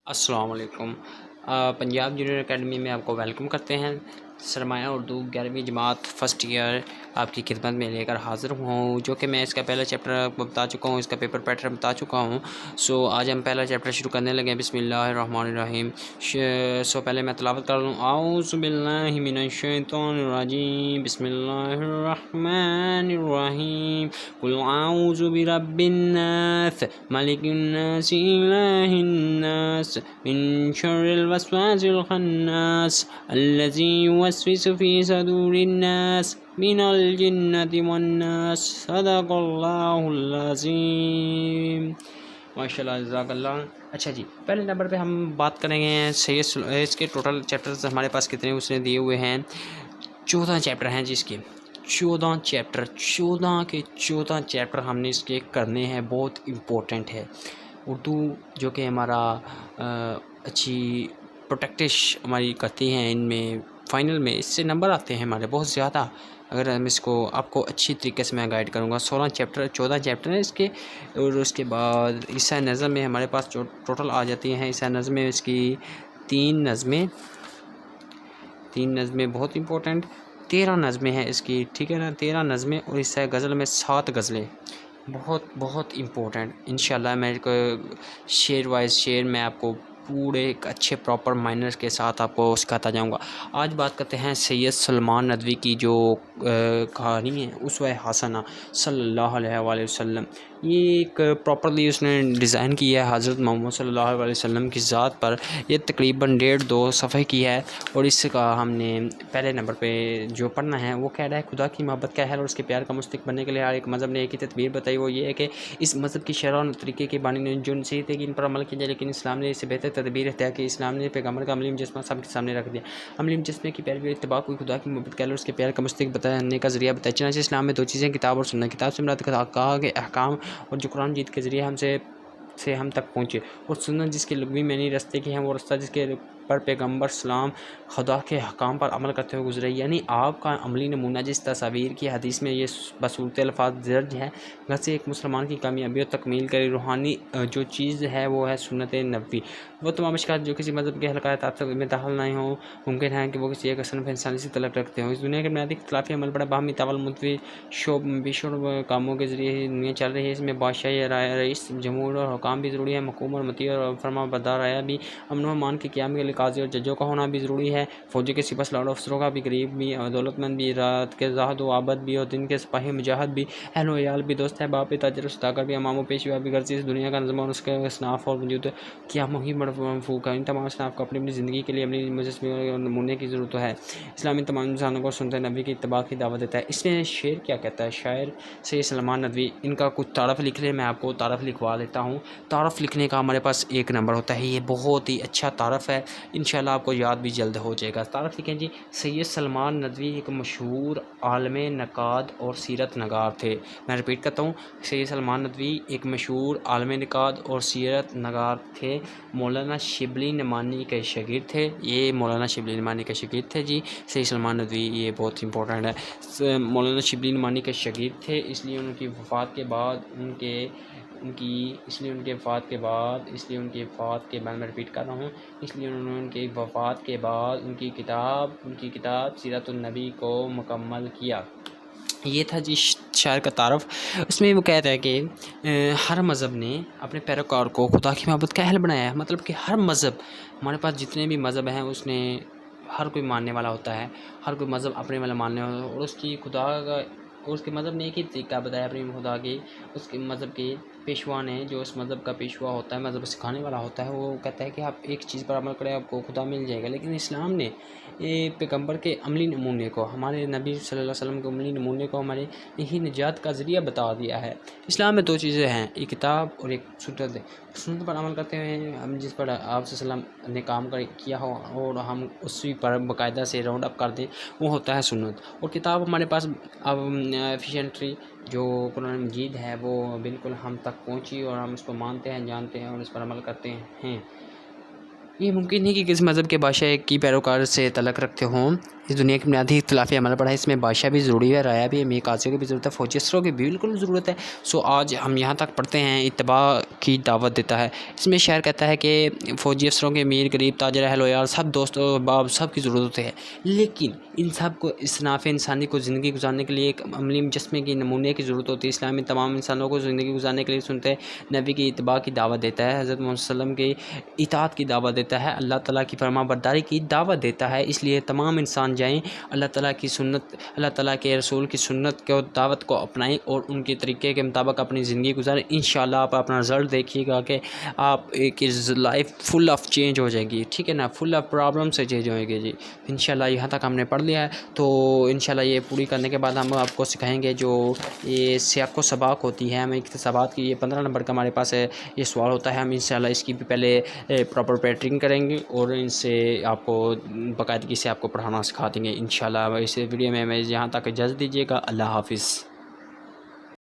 السلام علیکم۔ Punjab junior academy میں آپ کو ویلکم کرتے ہیں۔ سرمایہ اردو 11ویں جماعت فرسٹ ایئر آپ کی خدمت میں لے کر حاضر ہوں، جو کہ میں اس کا پہلا چیپٹر آپ کو بتا چکا ہوں، اس کا پیپر پیٹرن بتا چکا ہوں۔ آج ہم پہلا چیپٹر شروع کرنے لگے ہیں۔ بسم اللہ الرحمن الرحیم۔ پہلے میں تلاوت کر لوں۔ اعوذ باللہ من الشیطان الرجیم، بسم اللہ الرحمن الرحیم۔ قل اعوذ برب الناس ملک الناس الہ الناس من شر الوسواس الخناس الذي يوسوس في صدور الناس من الجنة والناس۔ صدق اللہ العظیم۔ ماشاءاللہ، جزاک اللہ۔ اچھا جی، پہلے نمبر پہ ہم بات کریں گے اس کے ٹوٹل چیپٹرز ہمارے پاس کتنے اس نے دیے ہوئے ہیں۔ 14 چیپٹر ہیں جس کے 14 کے 14 چیپٹر ہم نے اس کے کرنے ہیں۔ بہت امپورٹنٹ ہے اردو، جو کہ ہمارا اچھی پروٹیکٹش ہماری کرتی ہیں۔ ان میں فائنل میں اس سے نمبر آتے ہیں ہمارے بہت زیادہ، اگر ہم اس کو آپ کو اچھی طریقے سے میں گائیڈ کروں گا۔ 14 چیپٹر ہیں اس کے، اور اس کے بعد عیسیٰ نظم میں ہمارے پاس جو ٹوٹل آ جاتی ہیں عیسیٰ نظم میں اس کی 3 نظمیں بہت امپورٹنٹ، 13 نظمیں ہیں اس کی، ٹھیک ہے نا، 13 نظمیں، اور عیسیٰ غزل میں 7 غزلیں، بہت امپورٹنٹ۔ انشاءاللہ میں شعر وائز شعر میں آپ کو پورے ایک اچھے پراپر مائنرز کے ساتھ آپ کو سکھاتا جاؤں گا۔ آج بات کرتے ہیں سید سلمان ندوی کی جو کہانی ہے، اسوہ حسنہ صلی اللہ علیہ وآلہ وسلم۔ یہ ایک پراپرلی اس نے ڈیزائن کی ہے حضرت محمد صلی اللہ علیہ وسلم کی ذات پر۔ یہ تقریباً 1.5-2 صفحے کی ہے، اور اس کا ہم نے پہلے نمبر پہ جو پڑھنا ہے وہ کہہ رہا ہے خدا کی محبت کا ہے اور اس کے پیار کا مستحق بننے کے لیے ہر ایک مذہب نے ایک ہی تدبیر بتائی، وہ یہ ہے کہ اس مذہب کی شرح اور طریقے کے بانی نے جو نصیحت ہے کہ ان پر عمل کیا جائے، لیکن اسلام نے اس سے بہتر تدبیر اختیار کی۔ اسلام نے پیغمبر کا عملی مجسمہ سب کے سامنے رکھ دیا، عملی مجسمے کی پیروی اور اتباع کو خدا کی محبت کا اور اس کے پیار کا مستحق بتانے کا ذریعہ بتایا۔ چنانچہ اسلام میں 2 چیزیں، کتاب اور سنت۔ کتاب سے مراد کہا کہ احکام اور جو قرآن مجید کے ذریعے ہم تک پہنچے، اور سنت جس کے لغوی معنی رستے کی ہیں، وہ رستہ جس کے پر پیغمبر سلام خدا کے حکام پر عمل کرتے ہوئے گزرے، یعنی آپ کا عملی نمونہ جس تصاویر کی حدیث میں یہ بصورت الفاظ درج ہے۔ گھر سے ایک مسلمان کی کامیابی اور تکمیل کرے روحانی جو چیز ہے وہ ہے سنت نبوی۔ وہ تمام اشکال جو کسی مذہب کے حلقۂ تعصب میں داخل نہیں ہوں، ممکن ہے کہ وہ کسی ایک صنف انسانی سے تعلق رکھتے ہوں۔ اس دنیا کے بنیادی اختلافی عمل پڑا باہمی تعاون متوی شعب کاموں کے ذریعے ہی دنیا چل رہی ہے۔ اس میں بادشاہ رئیس جمہور اور حکام بھی ضروری ہے، محکوم اور مطیع اور فرما بردار رعایا بھی، امن و امان کے قیام کے لیے قاضی اور ججوں کا ہونا بھی ضروری ہے، فوجی کے سپہ سالار افسروں کا بھی، غریب بھی، دولت مند بھی، رات کے زاہد و عابد بھی، اور دن کے سپاہی مجاہد بھی، اہل و عیال بھی، دوست احباب بھی، تاجر و صداقت بھی، امام و پیشوا بھی، غرض اس دنیا کا نظم اور اس کے اصناف اور وجود کیا مہم مرفوع ہے۔ ان تمام اصناف کو اپنی زندگی کے لیے عملی مجسمے اور نمونے کی ضرورت ہے۔ اسلام ان تمام انسانوں کو سنت نبی کی اتباع کی دعوت دیتا ہے۔ اس میں شعر کیا کہتا ہے؟ شاعر سید سلمان ندوی، ان کا کچھ تعارف لکھ لیں، میں آپ کو تعارف لکھوا دیتا ہوں۔ تعارف لکھنے کا ہمارے پاس 1 نمبر ہوتا ہے، یہ بہت ہی اچھا تعارف ہے، انشاءاللہ آپ کو یاد بھی جلد ہو جائے گا۔ تعارف لکھیں جی۔ سید سلمان ندوی ایک مشہور عالم نقاد اور سیرت نگار تھے۔ میں رپیٹ کرتا ہوں، سید سلمان ندوی ایک مشہور عالم نقاد اور سیرت نگار تھے، مولانا شبلی نعمانی کے شاگرد تھے۔ یہ مولانا شبلی نعمانی کے شاگرد تھے جی، سید سلمان ندوی، یہ بہت امپورٹنٹ ہے۔ مولانا شبلی نعمانی کے شاگرد تھے، اس لیے ان کی وفات کے بعد میں رپیٹ کر رہا ہوں، اس لیے انہوں نے ان کی وفات کے بعد ان کی کتاب سیرت النبی کو مکمل کیا۔ یہ تھا جی شاعر کا تعارف۔ اس میں وہ کہتا ہے کہ ہر مذہب نے اپنے پیروکار کو خدا کی محبت کا اہل بنایا ہے، مطلب کہ ہر مذہب، ہمارے پاس جتنے بھی مذہب ہیں اس نے ہر کوئی ماننے والا ہوتا ہے، ہر کوئی مذہب اپنے والا ماننے والا، اور اس کی خدا کا اور اس کے مذہب نے ایک ہی طریقہ بتایا اپنی خدا کی، اس کے مذہب کے پیشوا نے، جو اس مذہب کا پیشوا ہوتا ہے، مذہب سکھانے والا ہوتا ہے، وہ کہتا ہے کہ آپ ایک چیز پر عمل کریں آپ کو خدا مل جائے گا۔ لیکن اسلام نے پیغمبر کے عملی نمونے کو، ہمارے نبی صلی اللہ علیہ وسلم کے عملی نمونے کو ہمارے یہی نجات کا ذریعہ بتا دیا ہے۔ اسلام میں 2 چیزیں ہیں، ایک کتاب اور ایک سنت ہے۔ سنت پر عمل کرتے ہوئے ہم جس پر آپ صلی اللہ علیہ وسلم نے کام کیا ہو اور ہم اسی پر باقاعدہ سے راؤنڈ اپ کر دیں، وہ ہوتا ہے سنت۔ اور کتاب ہمارے پاس اب ایفیشینٹلی جو قرآن مجید ہے وہ بالکل ہم تک پہنچی، اور ہم اس کو مانتے ہیں، جانتے ہیں اور اس پر عمل کرتے ہیں۔ یہ ممکن نہیں کہ کسی مذہب کے بادشاہ کی پیروکار سے تعلق رکھتے ہوں، اس دنیا کی بنیادی اختلاف عمل پڑھا ہے، اس میں بادشاہ بھی ضروری ہے، رایا بھی ہے، میر قاضیوں کی بھی ضرورت ہے، فوجی افسروں کی بھی بالکل ضرورت ہے۔ سو آج ہم یہاں تک پڑھتے ہیں اتباع کی دعوت دیتا ہے۔ اس میں شاعر کہتا ہے کہ فوجی افسروں کے، امیر غریب تاجر اہل و یار سب دوست و احباب سب کی ضرورت ہے، لیکن ان سب کو اصناف انسانی کو زندگی گزارنے کے لیے ایک عملی مجسمے کی نمونے کی ضرورت ہوتی ہے۔ اسلام میں تمام انسانوں کو زندگی گزارنے کے لیے سنتے نبی کی اتباع کی دعوت دیتا ہے، حضرت محمد صلی اللہ علیہ وسلم کی اطاعت کی دعوت دیتا ہے، اللہ تعالیٰ کی فرما برداری کی دعوت دیتا ہے۔ اس لیے تمام انسان جائیں، اللہ تعالیٰ کی سنت، اللہ تعالیٰ کے رسول کی سنت کو، دعوت کو اپنائیں اور ان کے طریقے کے مطابق اپنی زندگی گزاریں۔ انشاءاللہ آپ اپنا رزلٹ دیکھیے گا کہ آپ ایک لائف فل آف چینج ہو جائے گی، ٹھیک ہے نا، فل آف پرابلم سے چینج ہوئے گی جی۔ انشاءاللہ یہاں تک ہم نے پڑھ لیا ہے، تو انشاءاللہ یہ پوری کرنے کے بعد ہم آپ کو سکھائیں گے جو یہ سیاق و سباق ہوتی ہے، ہمیں اقتصابات کی، یہ 15 نمبر کا ہمارے پاس ہے یہ سوال ہوتا ہے، ہم انشاءاللہ اس کی بھی پہلے پراپر پیٹرنگ کریں گے اور ان سے آپ کو باقاعدگی سے آپ کو پڑھانا سکھا دیں گے انشاءاللہ۔ اس ویڈیو میں ہمیں یہاں تک اجازت دیجیے گا، اللہ حافظ۔